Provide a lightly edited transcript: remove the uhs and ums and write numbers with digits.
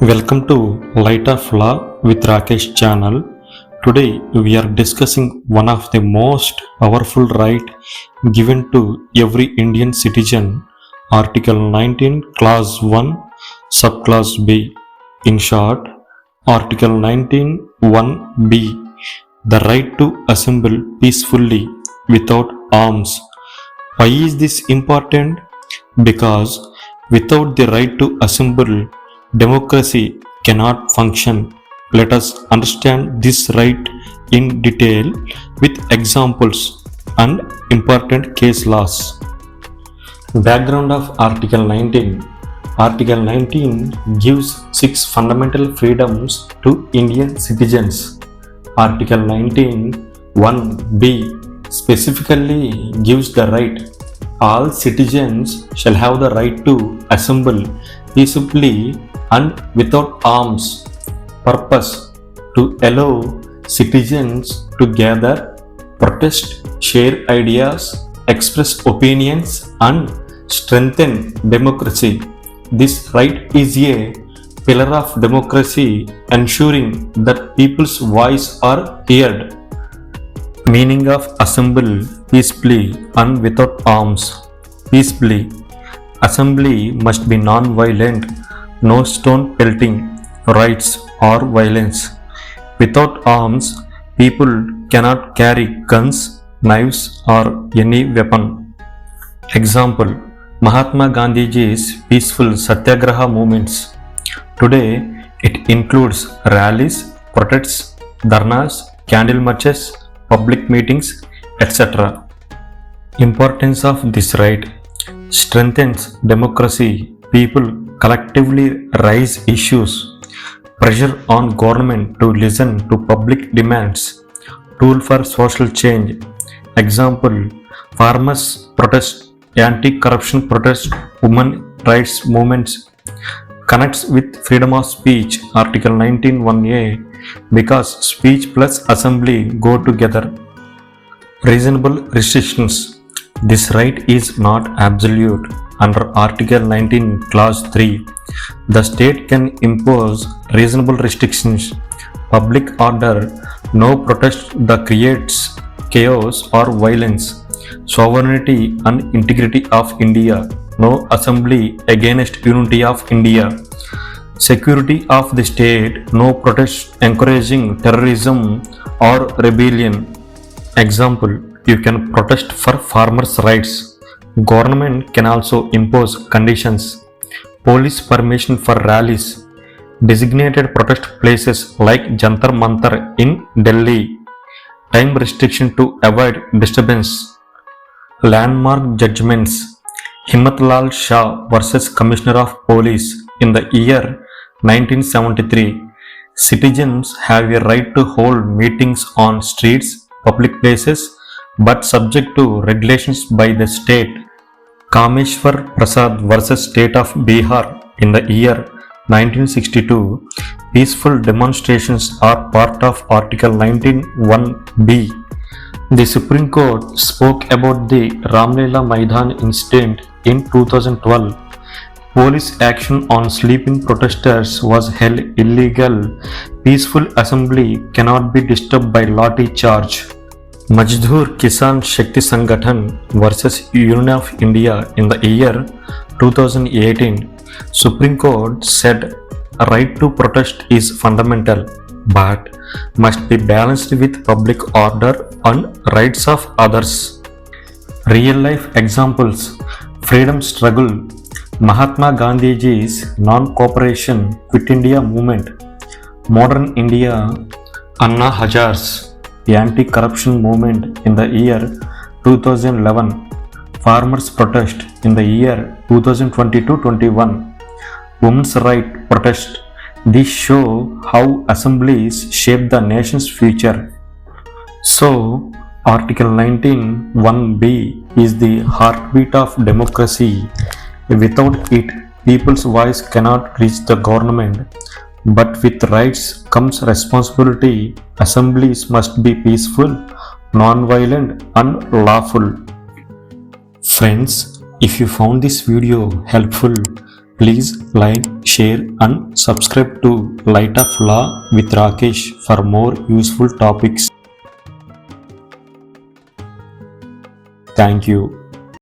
Welcome to Light of Law with Rakesh channel. Today we are discussing one of the most powerful right given to every Indian citizen, Article 19 Clause 1 Subclause B. In short, Article 19 1b, the right to assemble peacefully without arms. Why is this important? Because without the right to assemble, democracy cannot function. Let us understand this right in detail with examples and important case laws. Background of Article 19. Article 19 gives 6 fundamental freedoms to Indian citizens. Article 19 1b specifically gives the right all citizens shall have the right to assemble peaceably and without arms. Purpose: to allow citizens to gather, protest, share ideas, express opinions and strengthen democracy. This right is a pillar of democracy, ensuring that people's voice are heard. Meaning of assemble peaceably and without arms. Peaceably. Assembly must be non-violent, no stone pelting, riots or violence. Without arms, people cannot carry guns, knives or any weapon. Example: Mahatma Gandhiji's peaceful Satyagraha movements. Today, it includes rallies, protests, dharnas, candle marches, public meetings, etc. Importance of this right: strengthens democracy. People collectively raise issues, pressure on government to listen to public demands, tool for social change. Example: farmers protest, anti-corruption protest, women rights movements. Connects with freedom of speech, Article 19(1)(a), because speech plus assembly go together. Reasonable restrictions. This right is not absolute. Under Article 19 Clause 3, the state can impose reasonable restrictions. Public order: no protest that creates chaos or violence. Sovereignty and integrity of India: no assembly against unity of India. Security of the state: no protest encouraging terrorism or rebellion. Example: you can protest for farmers' rights. Government can also impose conditions. Police permission for rallies. Designated protest places like Jantar Mantar in Delhi. Time restriction to avoid disturbance. Landmark judgments. Himmatlal Shah versus Commissioner of Police in the year 1973. Citizens have a right to hold meetings on streets, public places, but subject to regulations by the state. Kameshwar Prasad versus State of Bihar in the year 1962. Peaceful demonstrations are part of Article 19(1)b. The Supreme Court spoke about the Ramlila Maidan incident in 2012. Police action on sleeping protesters was held illegal. Peaceful assembly cannot be disturbed by lathi charge. Majdoor Kisan Shakti Sangathan versus Union of India in the year 2018. Supreme Court said a right to protest is fundamental, but must be balanced with public order and rights of others. Real life examples: freedom struggle, Mahatma Gandhiji's non-cooperation, Quit India movement. Modern India, Anna Hazar's anti-corruption movement in the year 2011. Farmers protest in the year 2022-21. Women's right protest. These show how assemblies shape the nation's future. So, Article 19(1)b is the heartbeat of democracy. Without it, people's voice cannot reach the government. But with rights comes responsibility. Assemblies must be peaceful, non-violent and lawful. Friends, if you found this video helpful, Please like, share and subscribe to Light of Law with Rakesh for more useful topics. Thank you.